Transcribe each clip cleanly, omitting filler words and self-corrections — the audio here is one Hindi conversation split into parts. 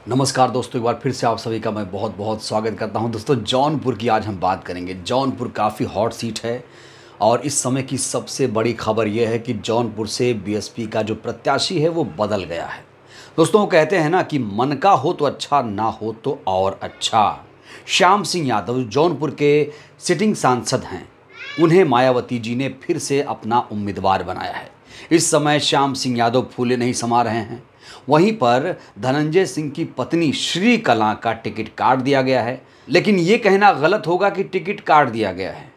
नमस्कार दोस्तों, एक बार फिर से आप सभी का मैं बहुत बहुत स्वागत करता हूं। दोस्तों, जौनपुर की आज हम बात करेंगे। जौनपुर काफ़ी हॉट सीट है और इस समय की सबसे बड़ी खबर यह है कि जौनपुर से बीएसपी का जो प्रत्याशी है वो बदल गया है। दोस्तों, वो कहते हैं ना कि मन का हो तो अच्छा, ना हो तो और अच्छा। श्याम सिंह यादव जौनपुर के सिटिंग सांसद हैं। उन्हें मायावती जी ने फिर से अपना उम्मीदवार बनाया है। इस समय श्याम सिंह यादव फूले नहीं समा रहे हैं। वहीं पर धनंजय सिंह की पत्नी श्री कला का टिकट काट दिया गया है, लेकिन ये कहना गलत होगा कि टिकट काट दिया गया है।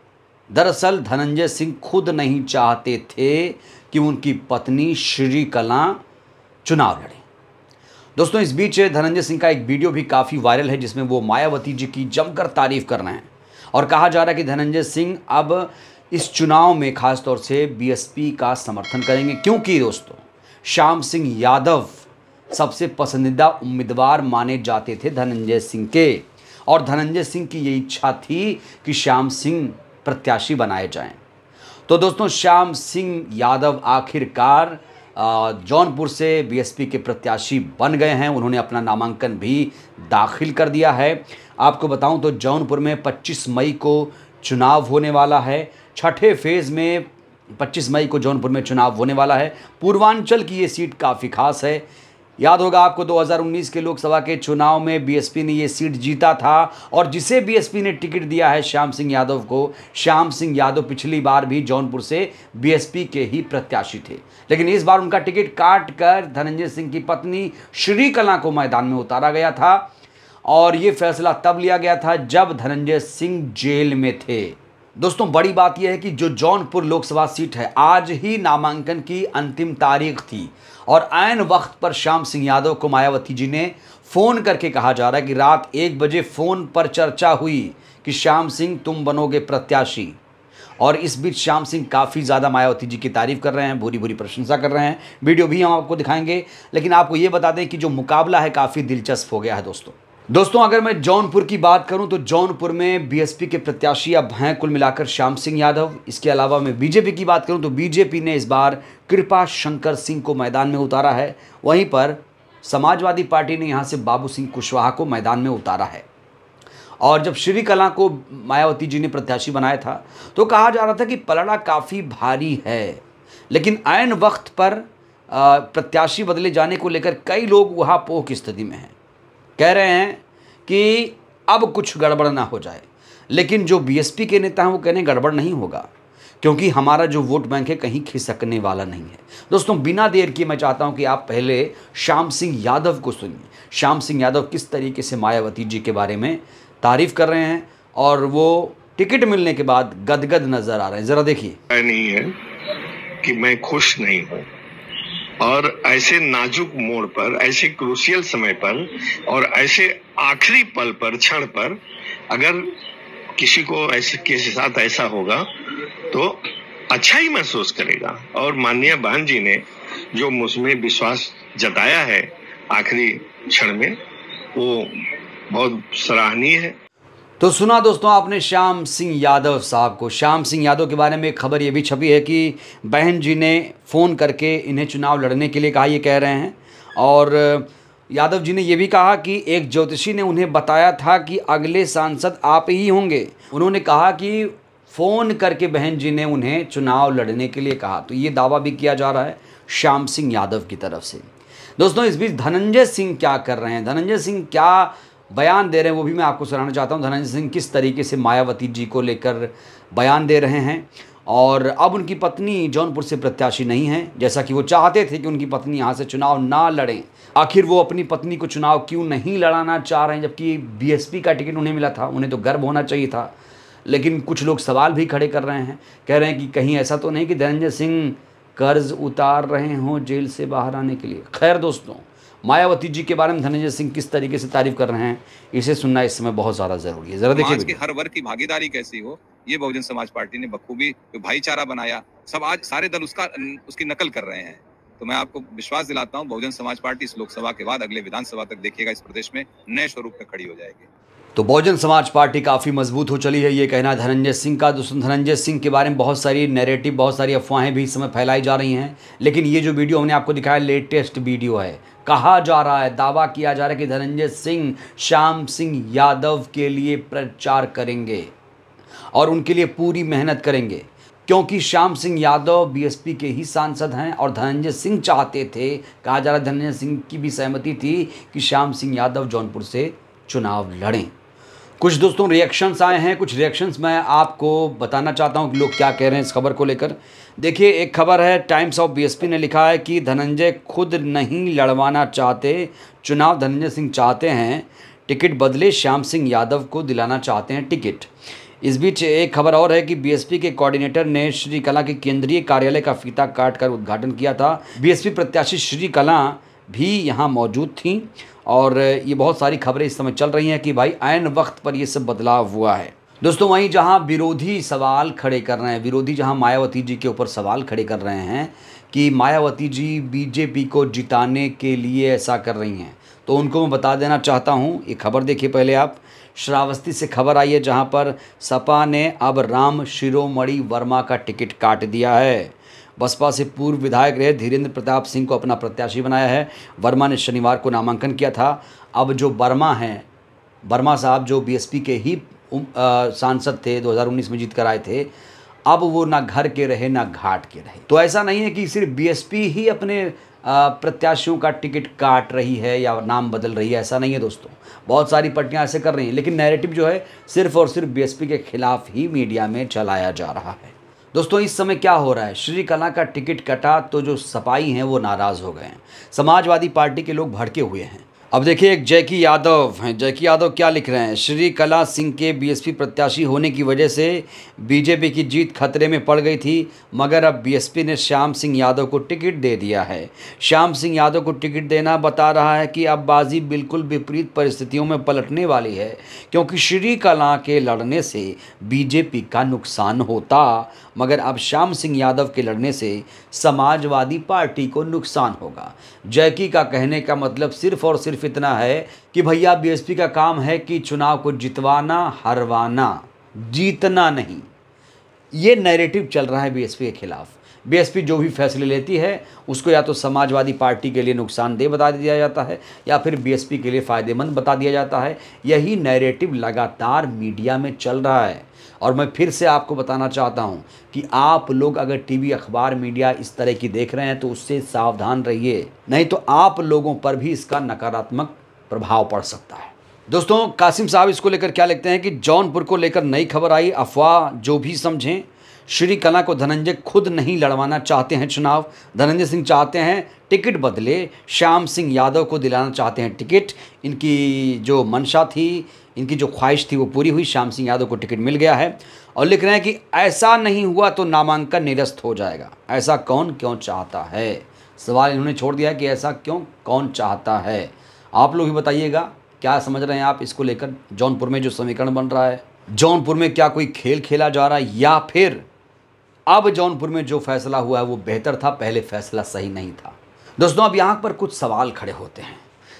दरअसल धनंजय सिंह खुद नहीं चाहते थे कि उनकी पत्नी श्री कला चुनाव लड़े। दोस्तों, इस बीच धनंजय सिंह का एक वीडियो भी काफ़ी वायरल है जिसमें वो मायावती जी की जमकर तारीफ कर रहे हैं और कहा जा रहा है कि धनंजय सिंह अब इस चुनाव में खास तौर से बीएसपी का समर्थन करेंगे, क्योंकि दोस्तों श्याम सिंह यादव सबसे पसंदीदा उम्मीदवार माने जाते थे धनंजय सिंह के, और धनंजय सिंह की ये इच्छा थी कि श्याम सिंह प्रत्याशी बनाए जाएं। तो दोस्तों, श्याम सिंह यादव आखिरकार जौनपुर से बीएसपी के प्रत्याशी बन गए हैं। उन्होंने अपना नामांकन भी दाखिल कर दिया है। आपको बताऊं तो जौनपुर में 25 मई को चुनाव होने वाला है। छठे फेज़ में 25 मई को जौनपुर में चुनाव होने वाला है। पूर्वांचल की ये सीट काफ़ी खास है। याद होगा आपको 2019 के लोकसभा के चुनाव में बीएसपी ने ये सीट जीता था और जिसे बीएसपी ने टिकट दिया है श्याम सिंह यादव को। श्याम सिंह यादव पिछली बार भी जौनपुर से बीएसपी के ही प्रत्याशी थे, लेकिन इस बार उनका टिकट काट कर धनंजय सिंह की पत्नी श्री कला को मैदान में उतारा गया था और ये फैसला तब लिया गया था जब धनंजय सिंह जेल में थे। दोस्तों, बड़ी बात यह है कि जो जौनपुर लोकसभा सीट है, आज ही नामांकन की अंतिम तारीख थी और ऐन वक्त पर श्याम सिंह यादव को मायावती जी ने फ़ोन करके कहा जा रहा है कि रात 1 बजे फ़ोन पर चर्चा हुई कि श्याम सिंह तुम बनोगे प्रत्याशी। और इस बीच श्याम सिंह काफ़ी ज़्यादा मायावती जी की तारीफ़ कर रहे हैं, भूरी भूरी प्रशंसा कर रहे हैं। वीडियो भी हम आपको दिखाएंगे, लेकिन आपको ये बता दें कि जो मुकाबला है काफ़ी दिलचस्प हो गया है। दोस्तों, अगर मैं जौनपुर की बात करूं तो जौनपुर में बीएसपी के प्रत्याशी अब हैं कुल मिलाकर श्याम सिंह यादव। इसके अलावा मैं बीजेपी की बात करूं तो बीजेपी ने इस बार कृपा शंकर सिंह को मैदान में उतारा है। वहीं पर समाजवादी पार्टी ने यहां से बाबू सिंह कुशवाहा को मैदान में उतारा है। और जब श्री कला को मायावती जी ने प्रत्याशी बनाया था तो कहा जा रहा था कि पलड़ा काफ़ी भारी है, लेकिन ऐन वक्त पर प्रत्याशी बदले जाने को लेकर कई लोग उहापोह की स्थिति में हैं। कह रहे हैं कि अब कुछ गड़बड़ ना हो जाए, लेकिन जो बीएसपी के नेता हैं वो कह रहे हैं गड़बड़ नहीं होगा, क्योंकि हमारा जो वोट बैंक है कहीं खिसकने वाला नहीं है। दोस्तों, बिना देर किए मैं चाहता हूं कि आप पहले श्याम सिंह यादव को सुनिए। श्याम सिंह यादव किस तरीके से मायावती जी के बारे में तारीफ कर रहे हैं और वो टिकट मिलने के बाद गदगद नजर आ रहे हैं। जरा देखिए। नहीं है कि मैं खुश नहीं हूँ, और ऐसे नाजुक मोड़ पर, ऐसे क्रूशियल समय पर और ऐसे आखिरी पल पर, क्षण पर अगर किसी को ऐसे के साथ ऐसा होगा तो अच्छा ही महसूस करेगा। और माननीय बहन जी ने जो मुझमें विश्वास जताया है आखिरी क्षण में, वो बहुत सराहनीय है। तो सुना दोस्तों आपने श्याम सिंह यादव साहब को। श्याम सिंह यादव के बारे में एक खबर ये भी छपी है कि बहन जी ने फ़ोन करके इन्हें चुनाव लड़ने के लिए कहा, ये कह रहे हैं। और यादव जी ने ये भी कहा कि एक ज्योतिषी ने उन्हें बताया था कि अगले सांसद आप ही होंगे। उन्होंने कहा कि फ़ोन करके बहन जी ने उन्हें चुनाव लड़ने के लिए कहा। तो ये दावा भी किया जा रहा है श्याम सिंह यादव की तरफ से। दोस्तों, इस बीच धनंजय सिंह क्या कर रहे हैं, धनंजय सिंह क्या बयान दे रहे हैं, वो भी मैं आपको सुनाना चाहता हूं। धनंजय सिंह किस तरीके से मायावती जी को लेकर बयान दे रहे हैं। और अब उनकी पत्नी जौनपुर से प्रत्याशी नहीं है, जैसा कि वो चाहते थे कि उनकी पत्नी यहाँ से चुनाव ना लड़ें। आखिर वो अपनी पत्नी को चुनाव क्यों नहीं लड़ाना चाह रहे हैं, जबकि बीएसपी का टिकट उन्हें मिला था? उन्हें तो गर्व होना चाहिए था। लेकिन कुछ लोग सवाल भी खड़े कर रहे हैं, कह रहे हैं कि कहीं ऐसा तो नहीं कि धनंजय सिंह कर्ज उतार रहे हों जेल से बाहर आने के लिए। खैर दोस्तों, मायावती जी के बारे में धनंजय सिंह किस तरीके से तारीफ कर रहे हैं, इसे सुनना इस समय बहुत ज़्यादा ज़रूरी है। ज़रा देखिए। समाज के हर वर्ग की भागीदारी कैसी हो, ये बहुजन समाज पार्टी ने बखूबी भाईचारा बनाया। सब आज सारे दल उसकी नकल कर रहे हैं। तो मैं आपको विश्वास दिलाता हूं, बहुजन समाज पार्टी इस लोकसभा के बाद अगले विधानसभा तक देखिएगा इस प्रदेश में नए स्वरूप में खड़ी हो जाएगी। तो बहुजन समाज पार्टी काफ़ी मजबूत हो चली है, ये कहना धनंजय सिंह का। दोस्तों धनंजय सिंह के बारे में बहुत सारी नैरेटिव, बहुत सारी अफवाहें भी इस समय फैलाई जा रही हैं, लेकिन ये जो वीडियो हमने आपको दिखाया लेटेस्ट वीडियो है। कहा जा रहा है, दावा किया जा रहा है कि धनंजय सिंह श्याम सिंह यादव के लिए प्रचार करेंगे और उनके लिए पूरी मेहनत करेंगे, क्योंकि श्याम सिंह यादव बीएसपी के ही सांसद हैं और धनंजय सिंह चाहते थे, कहा जा रहा है धनंजय सिंह की भी सहमति थी कि श्याम सिंह यादव जौनपुर से चुनाव लड़ें। कुछ दोस्तों रिएक्शंस आए हैं, कुछ रिएक्शंस मैं आपको बताना चाहता हूं कि लोग क्या कह रहे हैं इस खबर को लेकर। देखिए, एक खबर है, टाइम्स ऑफ बीएसपी ने लिखा है कि धनंजय खुद नहीं लड़वाना चाहते चुनाव, धनंजय सिंह चाहते हैं टिकट बदले, श्याम सिंह यादव को दिलाना चाहते हैं टिकट। इस बीच एक खबर और है कि बीएसपी के कोऑर्डिनेटर ने श्रीकला के केंद्रीय कार्यालय का फीता काट कर उद्घाटन किया था। बीएसपी प्रत्याशी श्रीकला भी यहाँ मौजूद थी और ये बहुत सारी खबरें इस समय चल रही हैं कि भाई ऐन वक्त पर ये सब बदलाव हुआ है। दोस्तों वहीं जहाँ विरोधी सवाल खड़े कर रहे हैं, विरोधी जहाँ मायावती जी के ऊपर सवाल खड़े कर रहे हैं कि मायावती जी बीजेपी को जिताने के लिए ऐसा कर रही हैं, तो उनको मैं बता देना चाहता हूँ। ये खबर देखिए पहले आप, श्रावस्ती से खबर आई है जहाँ पर सपा ने अब राम शिरोमणि वर्मा का टिकट काट दिया है। बसपा से पूर्व विधायक रहे धीरेन्द्र प्रताप सिंह को अपना प्रत्याशी बनाया है। वर्मा ने शनिवार को नामांकन किया था। अब जो वर्मा हैं, वर्मा साहब जो बीएसपी के ही सांसद थे, 2019 में जीत कर आए थे, अब वो ना घर के रहे ना घाट के रहे। तो ऐसा नहीं है कि सिर्फ बीएसपी ही अपने प्रत्याशियों का टिकट काट रही है या नाम बदल रही है, ऐसा नहीं है दोस्तों। बहुत सारी पार्टियां ऐसे कर रही हैं, लेकिन नैरेटिव जो है सिर्फ और सिर्फ बीएसपी के खिलाफ ही मीडिया में चलाया जा रहा है। दोस्तों इस समय क्या हो रहा है, श्रीकला का टिकट कटा तो जो सपाई हैं वो नाराज़ हो गए हैं, समाजवादी पार्टी के लोग भड़के हुए हैं। अब देखिए एक जयकी यादव हैं, जयकी यादव क्या लिख रहे हैं, श्रीकला सिंह के बीएसपी प्रत्याशी होने की वजह से बीजेपी की जीत खतरे में पड़ गई थी, मगर अब बीएसपी ने श्याम सिंह यादव को टिकट दे दिया है। श्याम सिंह यादव को टिकट देना बता रहा है कि अब बाजी बिल्कुल विपरीत परिस्थितियों में पलटने वाली है, क्योंकि श्रीकला के लड़ने से बीजेपी का नुकसान होता, मगर अब श्याम सिंह यादव के लड़ने से समाजवादी पार्टी को नुकसान होगा। जयकी का कहने का मतलब सिर्फ और सिर्फ इतना है कि भैया बीएसपी का काम है कि चुनाव को जितवाना, हरवाना, जीतना नहीं। ये नैरेटिव चल रहा है बीएसपी के खिलाफ। बीएसपी जो भी फैसले लेती है उसको या तो समाजवादी पार्टी के लिए नुकसानदेह बता दिया जाता है या फिर बीएसपी के लिए फ़ायदेमंद बता दिया जाता है। यही नैरेटिव लगातार मीडिया में चल रहा है और मैं फिर से आपको बताना चाहता हूं कि आप लोग अगर टीवी, अखबार, मीडिया इस तरह की देख रहे हैं तो उससे सावधान रहिए, नहीं तो आप लोगों पर भी इसका नकारात्मक प्रभाव पड़ सकता है। दोस्तों कासिम साहब इसको लेकर क्या लिखते हैं कि जौनपुर को लेकर नई खबर आई, अफवाह जो भी समझें, श्रीकला को धनंजय खुद नहीं लड़वाना चाहते हैं चुनाव, धनंजय सिंह चाहते हैं टिकट बदले, श्याम सिंह यादव को दिलाना चाहते हैं टिकट। इनकी जो मंशा थी, इनकी जो ख्वाहिश थी वो पूरी हुई, श्याम सिंह यादव को टिकट मिल गया है। और लिख रहे हैं कि ऐसा नहीं हुआ तो नामांकन निरस्त हो जाएगा। ऐसा कौन क्यों चाहता है, सवाल इन्होंने छोड़ दिया है कि ऐसा क्यों कौन चाहता है। आप लोग भी बताइएगा क्या समझ रहे हैं आप इसको लेकर। जौनपुर में जो समीकरण बन रहा है, जौनपुर में क्या कोई खेल खेला जा रहा है या फिर अब जौनपुर में जो फैसला हुआ है वो बेहतर था, पहले फैसला सही नहीं था। दोस्तों अब यहाँ पर कुछ सवाल खड़े होते हैं।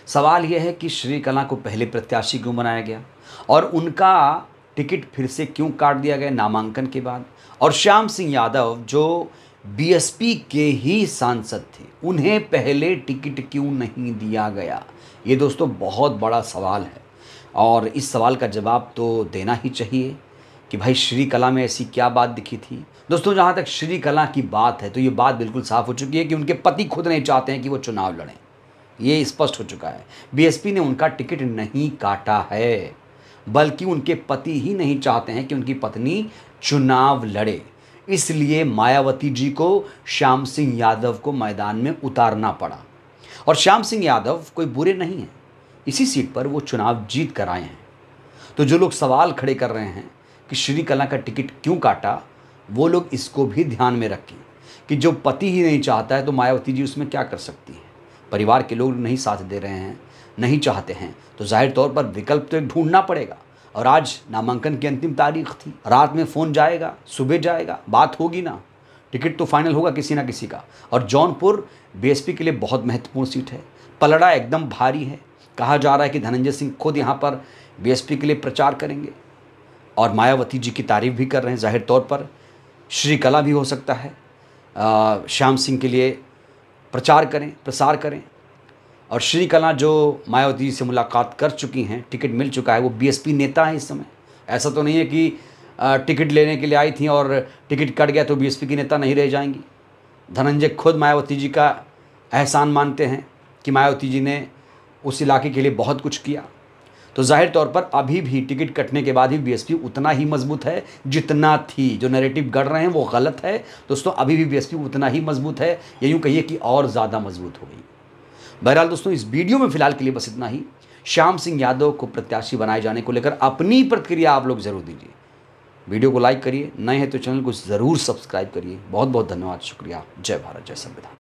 सवाल यह है कि श्रीकला को पहले प्रत्याशी क्यों बनाया गया और उनका टिकट फिर से क्यों काट दिया गया नामांकन के बाद, और श्याम सिंह यादव जो बीएसपी के ही सांसद थे उन्हें पहले टिकट क्यों नहीं दिया गया। ये दोस्तों बहुत बड़ा सवाल है और इस सवाल का जवाब तो देना ही चाहिए कि भाई श्रीकला में ऐसी क्या बात दिखी थी। दोस्तों जहाँ तक श्रीकला की बात है तो ये बात बिल्कुल साफ हो चुकी है कि उनके पति खुद नहीं चाहते हैं कि वो चुनाव लड़ें, ये स्पष्ट हो चुका है। बीएसपी ने उनका टिकट नहीं काटा है, बल्कि उनके पति ही नहीं चाहते हैं कि उनकी पत्नी चुनाव लड़े, इसलिए मायावती जी को श्याम सिंह यादव को मैदान में उतारना पड़ा। और श्याम सिंह यादव कोई बुरे नहीं हैं, इसी सीट पर वो चुनाव जीत कर आए हैं। तो जो लोग सवाल खड़े कर रहे हैं कि श्रीकला का टिकट क्यों काटा, वो लोग इसको भी ध्यान में रखें कि जो पति ही नहीं चाहता है तो मायावती जी उसमें क्या कर सकती है। परिवार के लोग नहीं साथ दे रहे हैं, नहीं चाहते हैं, तो जाहिर तौर पर विकल्प तो एक ढूंढना पड़ेगा। और आज नामांकन की अंतिम तारीख थी, रात में फ़ोन जाएगा, सुबह जाएगा, बात होगी ना, टिकट तो फाइनल होगा किसी ना किसी का। और जौनपुर बीएसपी के लिए बहुत महत्वपूर्ण सीट है, पलड़ा एकदम भारी है, कहा जा रहा है कि धनंजय सिंह खुद यहाँ पर बीएसपी के लिए प्रचार करेंगे और मायावती जी की तारीफ भी कर रहे हैं। जाहिर तौर पर श्रीकला भी हो सकता है श्याम सिंह के लिए प्रसार करें। और श्रीकला जो मायावती जी से मुलाकात कर चुकी हैं, टिकट मिल चुका है, वो बीएसपी नेता हैं इस समय। ऐसा तो नहीं है कि टिकट लेने के लिए आई थी और टिकट कट गया तो बीएसपी की नेता नहीं रह जाएंगी। धनंजय खुद मायावती जी का एहसान मानते हैं कि मायावती जी ने उस इलाके के लिए बहुत कुछ किया। तो जाहिर तौर पर अभी भी टिकट कटने के बाद भी बीएसपी उतना ही मजबूत है जितना थी। जो नैरेटिव गढ़ रहे हैं वो गलत है दोस्तों, अभी भी बीएसपी उतना ही मजबूत है, या यूँ कहिए कि और ज़्यादा मजबूत हो गई। बहरहाल दोस्तों, इस वीडियो में फिलहाल के लिए बस इतना ही। श्याम सिंह यादव को प्रत्याशी बनाए जाने को लेकर अपनी प्रतिक्रिया आप लोग ज़रूर दीजिए। वीडियो को लाइक करिए, नए हैं तो चैनल को ज़रूर सब्सक्राइब करिए। बहुत बहुत धन्यवाद, शुक्रिया। जय भारत, जय संविधान।